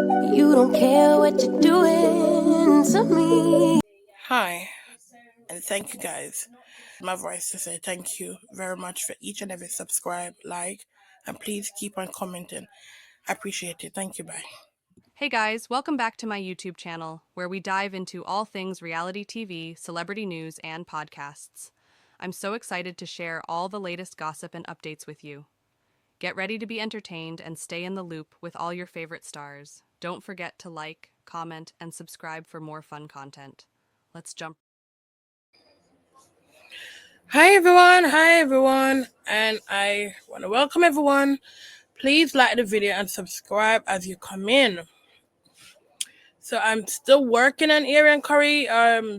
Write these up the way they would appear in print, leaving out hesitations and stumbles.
You don't care what you're doing to me. Hi, and thank you guys. My voice to say thank you very much for each and every subscribe, like, and please keep on commenting. I appreciate it. Thank you. Bye. Hey guys, welcome back to my YouTube channel, where we dive into all things reality TV, celebrity news, and podcasts. I'm so excited to share all the latest gossip and updates with you. Get ready to be entertained and stay in the loop with all your favorite stars. Don't forget to like, comment, and subscribe for more fun content. Let's jump. Hi everyone, and I want to welcome everyone. Please like the video and subscribe as you come in. So I'm still working on Arionne Curry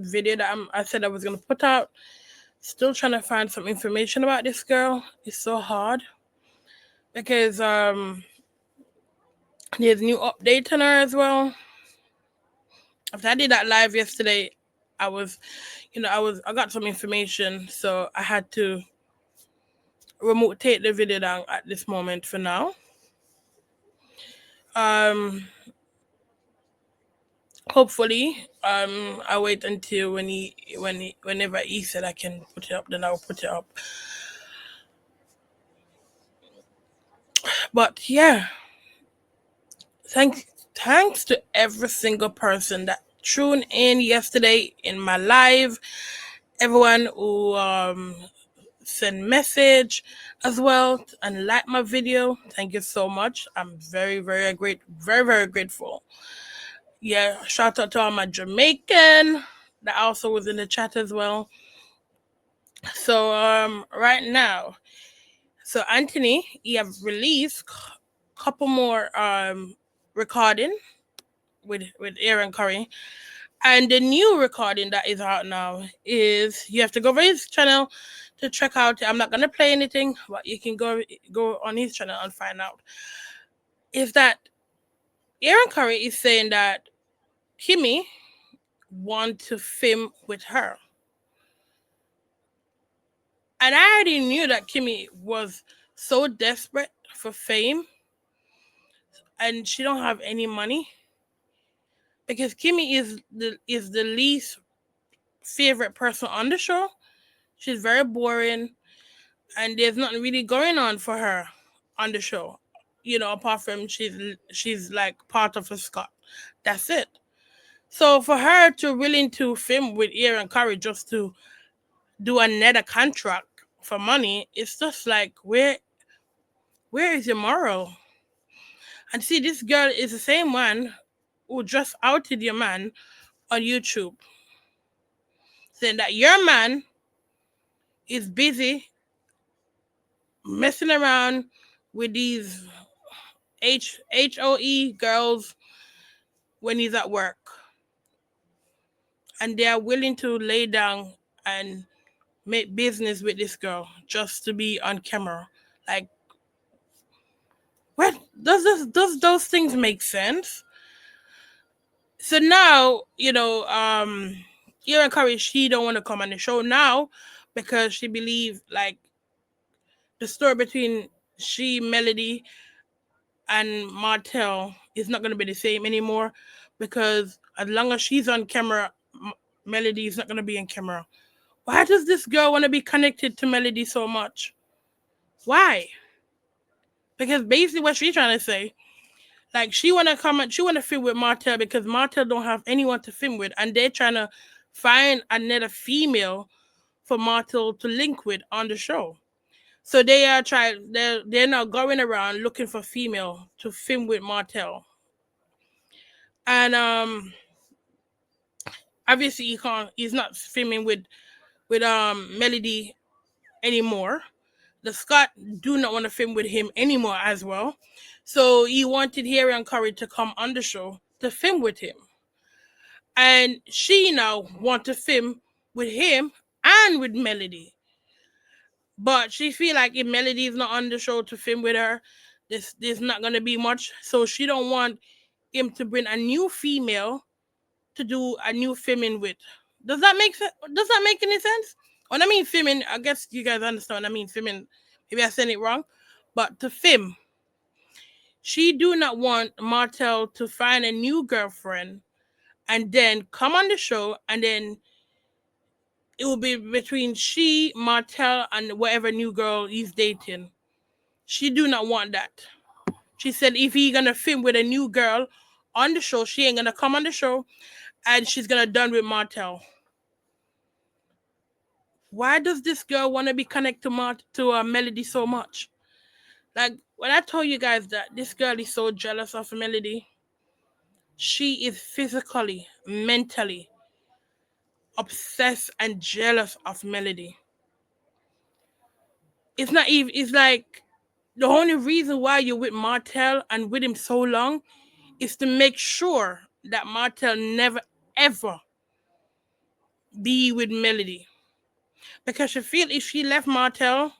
video that I said I was gonna put out. Still trying to find some information about this girl. It's so hard because there's a new update on her as well. After I did that live yesterday, I got some information, so I had to take the video down at this moment for now. Hopefully, I wait until whenever he said I can put it up, then I'll put it up. But yeah, thanks to every single person that tuned in yesterday in my live. Everyone who send message as well and like my video. Thank you so much. I'm very very grateful. Yeah, shout out to all my Jamaican that also was in the chat as well. So right now, so Anthony, he have released a couple more recording with Arionne Curry. And the new recording that is out now is, you have to go over his channel to check out. I'm not gonna play anything, but you can go on his channel and find out. Is that Arionne Curry is saying that Kimmi want to film with her. And I already knew that Kimmi was so desperate for fame and she don't have any money, because Kimmi is the least favorite person on the show. She's very boring and there's nothing really going on for her on the show. Apart from she's like part of a Scott. That's it. So for her to willing to film with Arionne Curry just to do another contract for money, it's just like, where is your moral? And see, this girl is the same one who just outed your man on YouTube, saying that your man is busy messing around with these HOE girls when he's at work. And they are willing to lay down and make business with this girl just to be on camera. Like, what does those things make sense? So now, Arionne Curry, she don't want to come on the show now because she believe like the story between Melody and Martell is not going to be the same anymore, because as long as she's on camera, Melody is not going to be on camera. Why does this girl want to be connected to Melody so much? Why? Because basically what she's trying to say, like, she want to film with Martell because Martell don't have anyone to film with, and they're trying to find another female for Martell to link with on the show. So they're now going around looking for female to film with Martell. And obviously he's not filming with Melody anymore. The Scott do not want to film with him anymore as well. So he wanted Arionne Curry to come on the show to film with him. And she now want to film with him and with Melody. But she feel like if Melody is not on the show to film with her, there's not gonna be much. So she don't want him to bring a new female to do a new filming with. Does that make sense? Does that make any sense? When I mean filming, I guess you guys understand. I mean filming. Maybe I said it wrong, but to film, She do not want Martell to find a new girlfriend and then come on the show, and then it will be between she, Martell, and whatever new girl he's dating. She do not want that. She said if he gonna film with a new girl on the show, she ain't gonna come on the show, and she's gonna done with Martell. Why does this girl want to be connected to Melody so much? Like when I told you guys that this girl is so jealous of Melody, she is physically, mentally obsessed and jealous of Melody. It's not even. It's like the only reason why you're with Martell and with him so long is to make sure that Martell never ever be with Melody, because she feel if she left Martell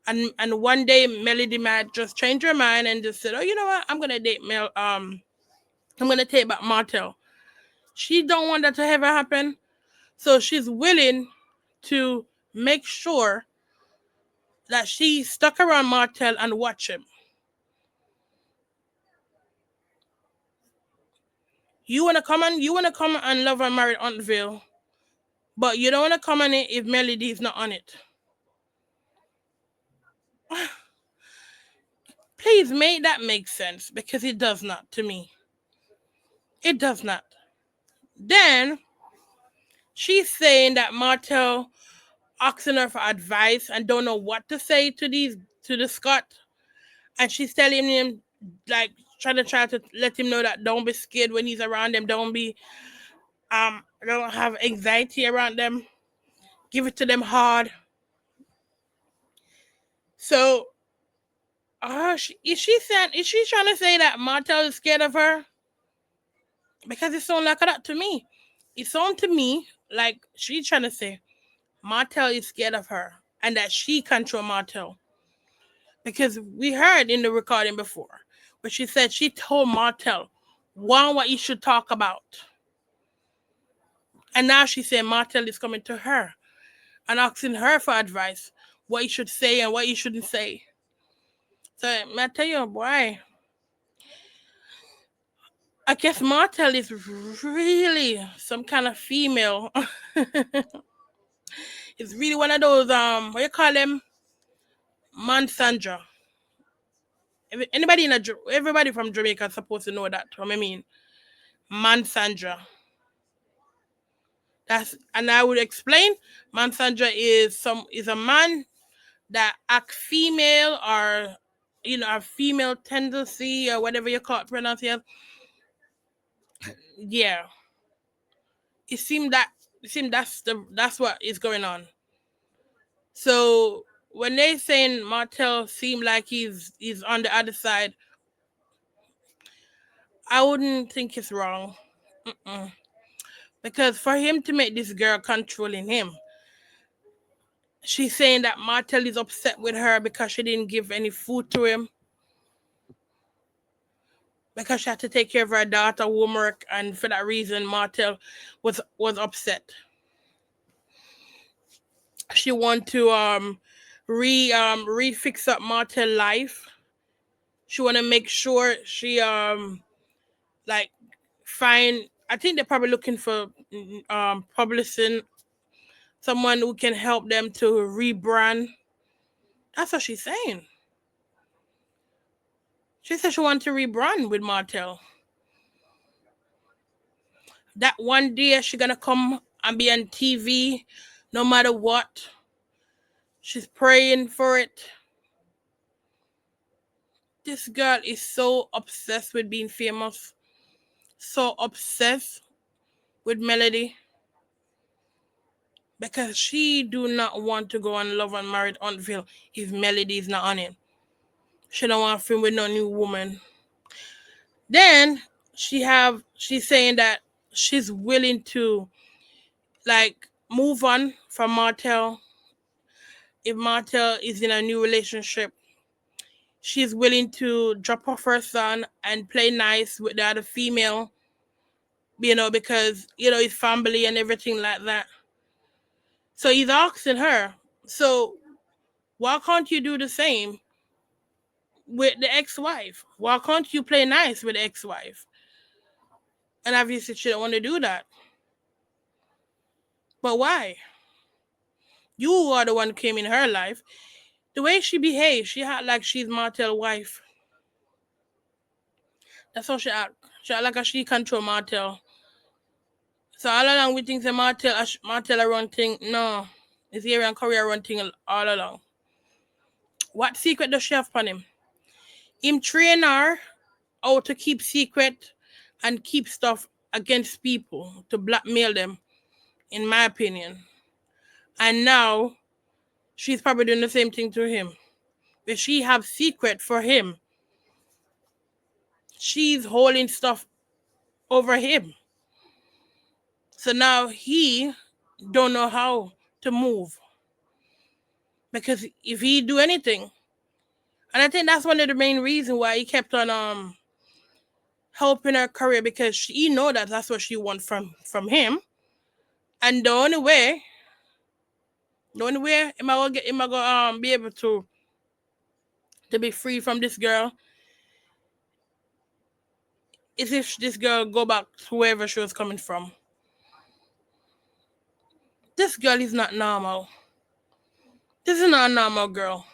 and one day Melody might just change her mind and just said, oh, you know what, I'm gonna date I'm gonna take back Martell. She don't want that to ever happen, so she's willing to make sure that she stuck around Martell and watch him. You wanna come and love and marry Aunt, but you don't wanna come on it if Melody is not on it. Please make that make sense, because it does not to me. It does not. Then she's saying that Martell asking her for advice and don't know what to say to the Scott, and she's telling him, like, try to let him know that don't be scared when he's around them, don't have anxiety around them, give it to them hard. So is she trying to say that Martell is scared of her? Because it sounds like that to me. It sounds to me like she's trying to say Martell is scared of her and that she control Martell. Because we heard in the recording before where she said she told Martell what he should talk about. And now she said Martell is coming to her and asking her for advice, what he should say and what he shouldn't say. So I tell you, boy, I guess Martell is really some kind of female. It's really one of those what you call them, Mansandra. Everybody from Jamaica is supposed to know that. What I mean, Mansandra. And I would explain. Mansandra is a man that act female, or a female tendency, or whatever you call it, pronounce it. Yeah, it seemed that's what is going on. So when they saying Martell seem like he's on the other side, I wouldn't think it's wrong. Mm-mm. Because for him to make this girl controlling him, she's saying that Martell is upset with her because she didn't give any food to him, because she had to take care of her daughter homework, and for that reason Martell was upset. She want to refix up Martell life. She want to make sure she like find. I think they're probably looking for publishing someone who can help them to rebrand. That's what she's saying. She said she wants to rebrand with Martell. That one day she gonna come and be on TV, no matter what. She's praying for it. This girl is so obsessed with being famous, so obsessed with Melody, because she do not want to go on Love and Married Unveil if Melody is not on it. She don't want to film with no new woman. Then she's saying that she's willing to like move on from Martell if Martell is in a new relationship. She's willing to drop off her son and play nice with the other female, because his family and everything like that. So he's asking her, so why can't you do the same with the ex-wife. Why can't you play nice with the ex-wife? And obviously she don't want to do that. But why? You are the one who came in her life. The way she behaves, she act like she's Martell's wife. That's how she act. She act like she control Martell. So all along we think that Martell run thing. No. It's Arionne Correa run thing all along. What secret does she have on him? Him train her how to keep secret and keep stuff against people to blackmail them, in my opinion. And now she's probably doing the same thing to him. If she have secret for him, she's holding stuff over him. So now he don't know how to move. Because if he do anything, and I think that's one of the main reasons why he kept on helping her career, because he know that that's what she want from him. And the only way am I gonna be able to be free from this girl is if this girl go back to wherever she was coming from. This girl is not normal. This is not a normal girl.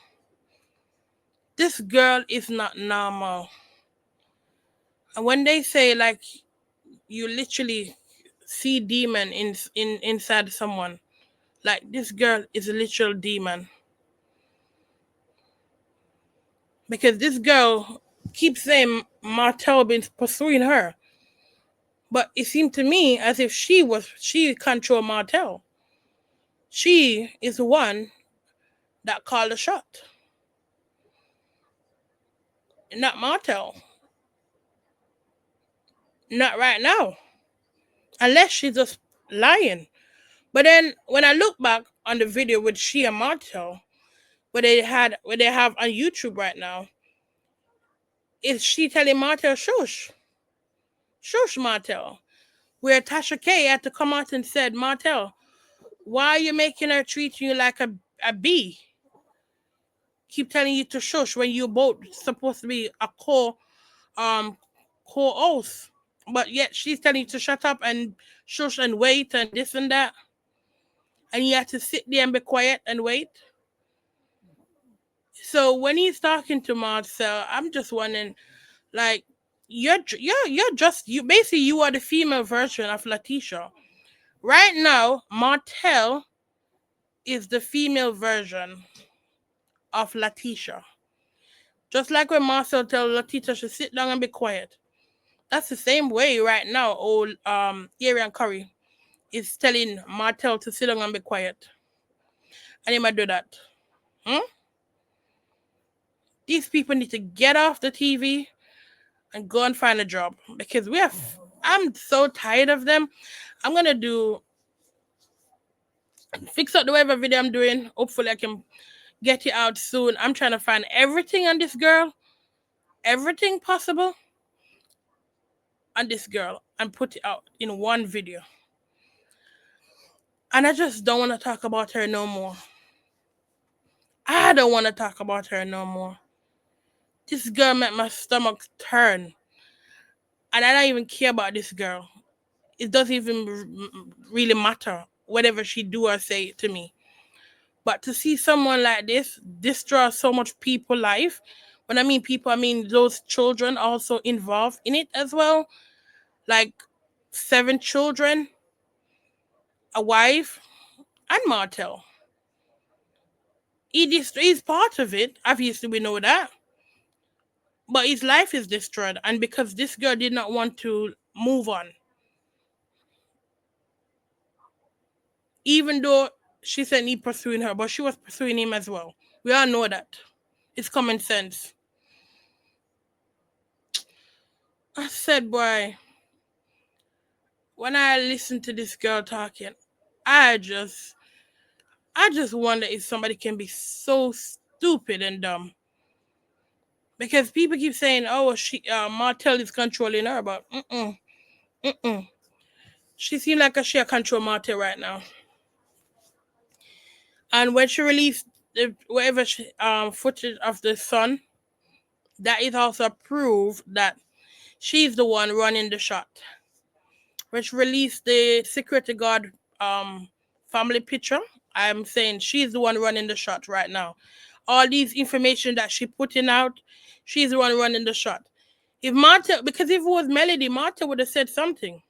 This girl is not normal. And when they say like you literally see demon inside someone, like this girl is a literal demon. Because this girl keeps saying Martell been pursuing her. But it seemed to me as if she controlled Martell. She is the one that called the shot. Not Martell. Not right now. Unless she's just lying. But then when I look back on the video with she and Martell, where they have on YouTube right now, is she telling Martell shush? Shush, Martell. Where Tasha K had to come out and said, Martell, why are you making her treat you like a bee? Keep telling you to shush when you're both supposed to be a co-host. But yet she's telling you to shut up and shush and wait and this and that. And you have to sit there and be quiet and wait. So when he's talking to Marcel, I'm just wondering, like, you're just you basically you are the female version of Letitia. Right now, Martell is the female version of Letitia. Just like when Marcel tells Letitia to sit down and be quiet. That's the same way right now old Arionne Curry is telling Martell to sit down and be quiet. And he might do that. Hmm? These people need to get off the TV and go and find a job. Because I'm so tired of them. I'm gonna fix up the whatever video I'm doing. Hopefully I can get it out soon. I'm trying to find everything on this girl. Everything possible on this girl and put it out in one video. And I just don't want to talk about her no more. I don't want to talk about her no more. This girl made my stomach turn. And I don't even care about this girl. It doesn't even really matter whatever she do or say to me. But to see someone like this destroy so much people's life, when I mean people, I mean those children also involved in it as well. Like 7 children, a wife, and Martell. He's part of it. Obviously, we know that. But his life is destroyed. And because this girl did not want to move on. Even though she said he pursuing her, but she was pursuing him as well. We all know that. It's common sense. I said, boy, when I listen to this girl talking, I just wonder if somebody can be so stupid and dumb. Because people keep saying, "Oh, Martell is controlling her," but she seems like she control Martell right now. And when she released whatever footage of the son that is also proof that she's the one running the shot, which released the security guard family picture. I'm saying she's the one running the shot right now. All these information that she putting out, she's the one running the shot. If Martha, because if it was Melody, Martha would have said something.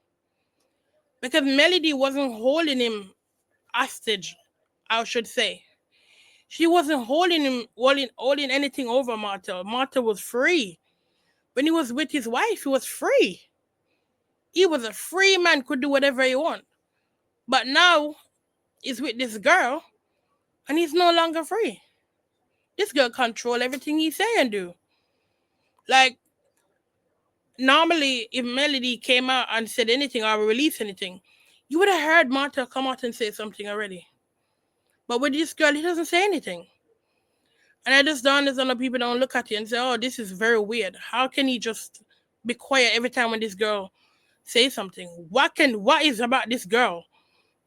Because Melody wasn't holding him hostage, I should say. She wasn't holding anything over Martha. Martha was free. When he was with his wife, he was free. He was a free man, could do whatever he want. But now he's with this girl and he's no longer free. This girl control everything he say and do. Like normally if Melody came out and said anything or released anything, you would have heard Martha come out and say something already. But with this girl, he doesn't say anything. And I just don't understand that people don't look at you and say, oh, this is very weird. How can he just be quiet every time when this girl say something? What is about this girl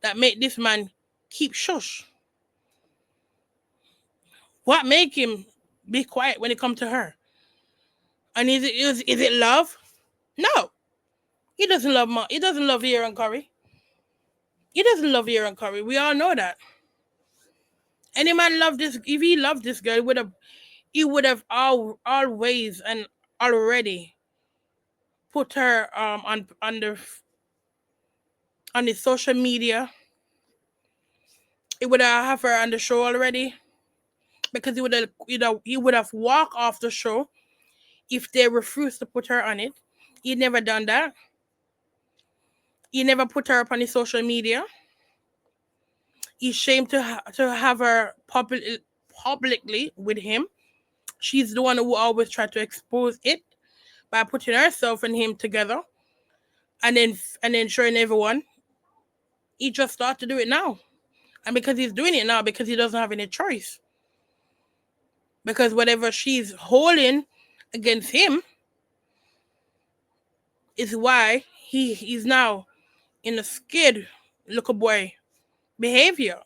that make this man keep shush? What make him be quiet when it come to her? And is it love? No. He doesn't love Aaron Curry. He doesn't love Aaron Curry. We all know that. Any man love this if he loved this girl, he would have always and already put her on his social media. He would have her on the show already because he would have walked off the show if they refused to put her on it. He never done that. He never put her up on his social media. He's ashamed to have her publicly with him. She's the one who always tried to expose it by putting herself and him together, and then showing everyone. He just started to do it now, and because he's doing it now, because he doesn't have any choice. Because whatever she's holding against him is why he's now in a scared little boy behavior.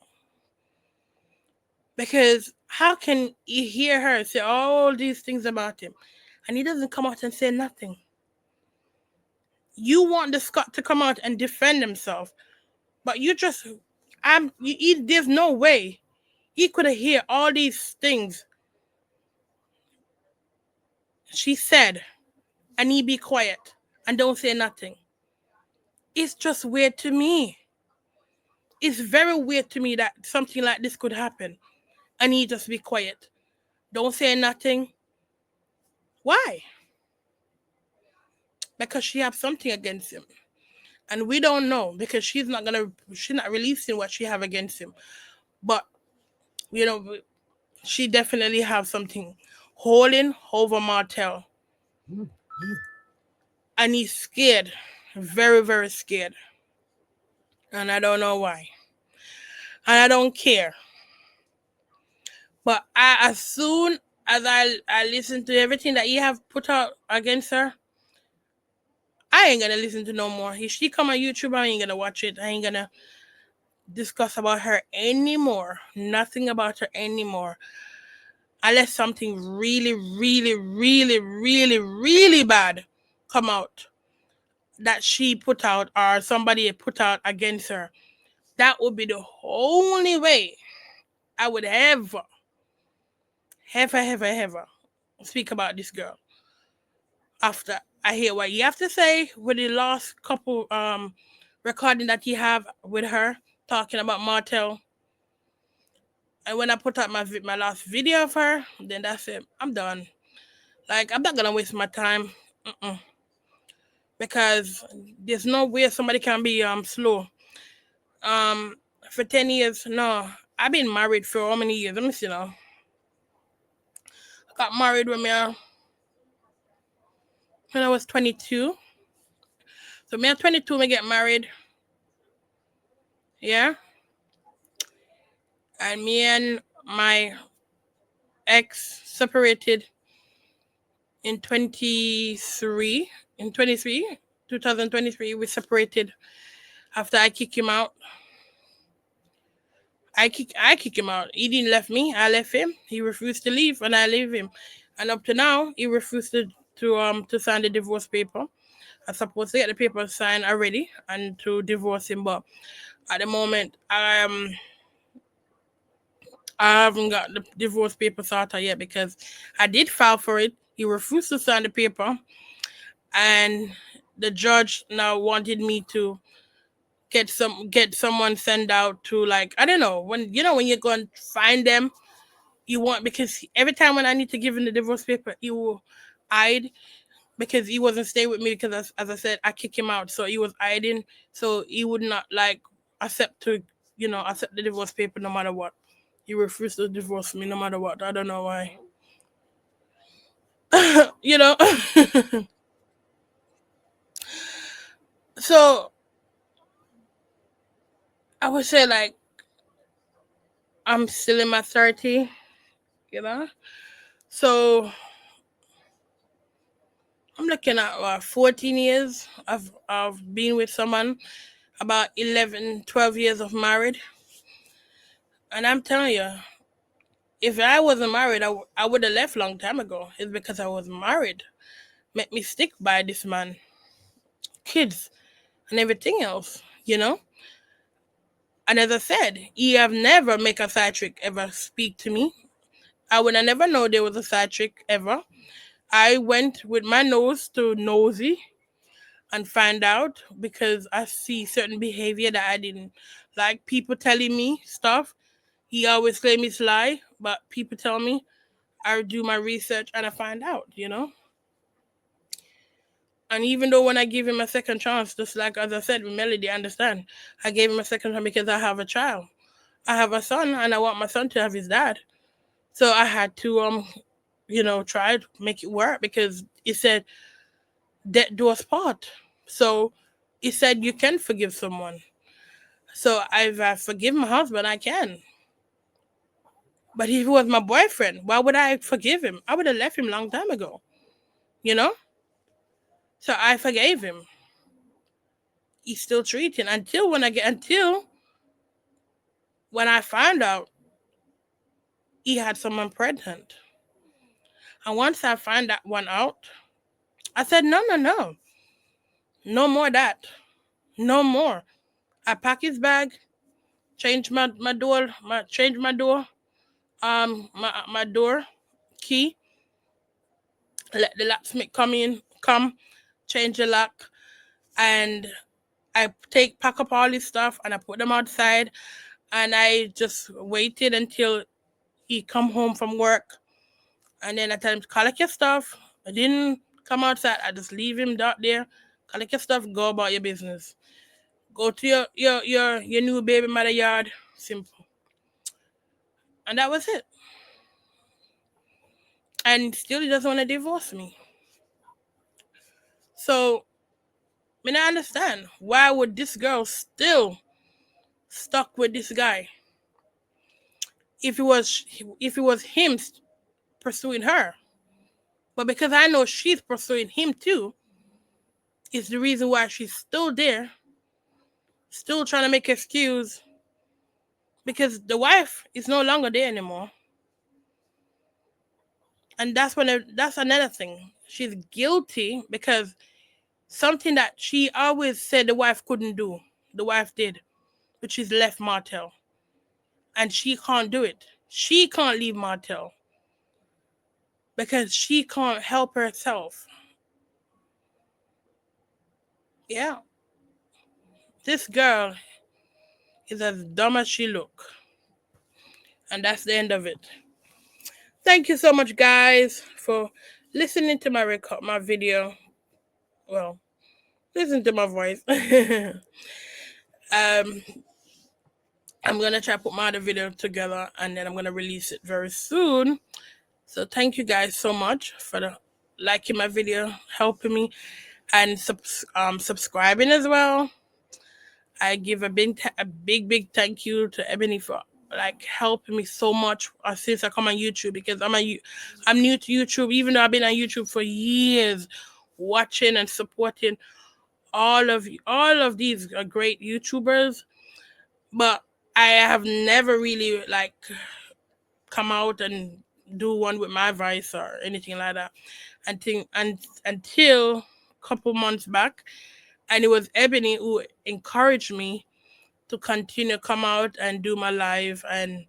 Because how can you hear her say all these things about him and he doesn't come out and say nothing? You want the Scott to come out and defend himself, but there's no way he could have hear all these things she said and he be quiet and don't say nothing. It's just weird to me. It's very weird to me that something like this could happen and he just be quiet. Don't say nothing. Why? Because she have something against him. And we don't know because she's not releasing what she have against him. But you know, she definitely have something holding over Martell. And he's scared. Very, very scared. And I don't know why. And I don't care. But as soon as I listen to everything that he have put out against her, I ain't gonna listen to no more. If she come on YouTube, I ain't gonna watch it. I ain't gonna discuss about her anymore. Nothing about her anymore. Unless something really, really, really, really, really bad come out that she put out or somebody put out against her. That would be the only way I would ever speak about this girl. After I hear what you have to say with the last couple recording that you have with her talking about Martell. And when I put out my last video of her, then that's it. I'm done. Like, I'm not gonna waste my time. Because there's no way somebody can be slow. For 10 years, no. I've been married for how many years? Let me see now. I got married when I was 22. So me at 22, me get married. Yeah. And me and my ex separated in 23. In 2023, we separated after I kicked him out. I kick him out. He didn't left me. I left him. He refused to leave, and I leave him. And up to now, he refused to sign the divorce paper. I supposed to get the paper signed already and to divorce him, but at the moment, I haven't got the divorce paper sorted yet because I did file for it. He refused to sign the paper, and the judge now wanted me to get someone sent out to, like, I don't know, when you go and find them, you want, because every time when I need to give him the divorce paper, he will hide because he wasn't staying with me because as I said, I kicked him out, so he was hiding, so he would not like accept to accept the divorce paper no matter what. He refused to divorce me no matter what. I don't know why. you know. So I would say, like, I'm still in my 30, you know. So I'm looking at 14 years. I've been with someone, about 11, 12 years of married, and I'm telling you, if I wasn't married, I would have left long time ago. It's because I was married. Make me stick by this man, kids, and everything else, you know. And as I said, he have never make a side trick ever speak to me. I would have never know there was a side trick ever. I went with my nose to nosy and find out because I see certain behavior that I didn't like. People telling me stuff. He always claim it's lie, but people tell me. I do my research and I find out, you know. And even though when I give him a second chance, just like as I said with Melody, understand, I gave him a second chance because I have a child. I have a son and I want my son to have his dad. So I had to try to make it work because it said debt do us part. So it said you can forgive someone. So if I forgive my husband, I can. But if he was my boyfriend, why would I forgive him? I would have left him long time ago, you know? So I forgave him. He's still treating until when I found out he had someone pregnant. And once I find that one out, I said, no, no, no. No more that. No more. I pack his bag, change change my door, my door key, let the locksmith come, change the lock, and I pack up all his stuff and I put them outside, and I just waited until he come home from work, and then I tell him to collect your stuff. I didn't come outside. I just leave him out there, collect your stuff, go about your business. Go to your new baby mother yard. Simple. And that was it. And still he doesn't want to divorce me. So I mean, I understand why would this girl still stuck with this guy if it was him pursuing her. But because I know she's pursuing him too, is the reason why she's still there, still trying to make excuse, because the wife is no longer there anymore. And that's another thing. She's guilty because something that she always said the wife couldn't do, the wife did, which is left Martell. And she can't do it. She can't leave Martell because she can't help herself. Yeah, this girl is as dumb as she look. And that's the end of it. Thank you so much, guys, for listening to my video. Well, listen to my voice. um, I'm gonna try to put my other video together, and then I'm gonna release it very soon. So thank you guys so much for liking my video, helping me, and subscribing as well. I give a big thank you to Ebony for like helping me so much since I come on YouTube, because I'm new to YouTube, even though I've been on YouTube for years, watching and supporting all of these great YouTubers, but I have never really like come out and do one with my voice or anything like that. Until a couple months back, and it was Ebony who encouraged me to continue come out and do my live and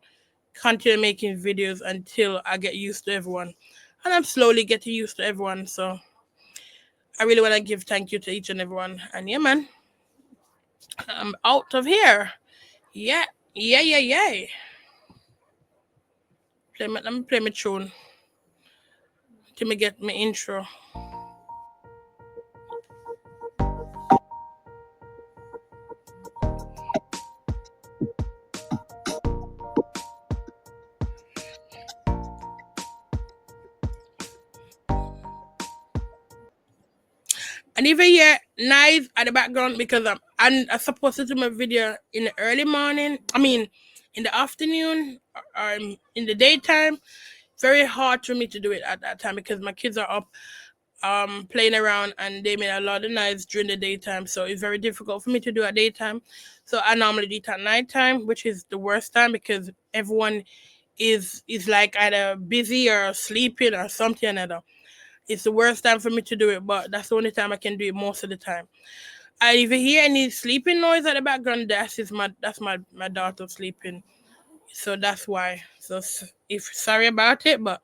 continue making videos until I get used to everyone. And I'm slowly getting used to everyone. So I really want to give thank you to each and everyone. And yeah, man, I'm out of here. Yeah, yeah. Let me play my tune till me get my intro. And even here, knives at the background because I'm supposed to do my video in the early morning. I mean, in the afternoon or in the daytime. Very hard for me to do it at that time because my kids are up playing around and they made a lot of knives during the daytime. So it's very difficult for me to do at daytime. So I normally do it at nighttime, which is the worst time because everyone is like either busy or sleeping or something or another. It's the worst time for me to do it, but that's the only time I can do it most of the time. I even hear any sleeping noise at the background. That's my daughter sleeping, so that's why. So if sorry about it, but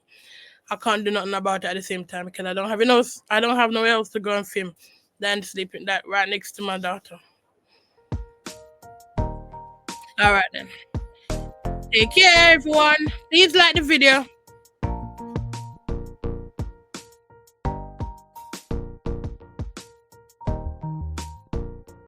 I can't do nothing about it at the same time because I don't have nowhere else to go and film than sleeping that right next to my daughter. All right then. Take care, everyone. Please like the video.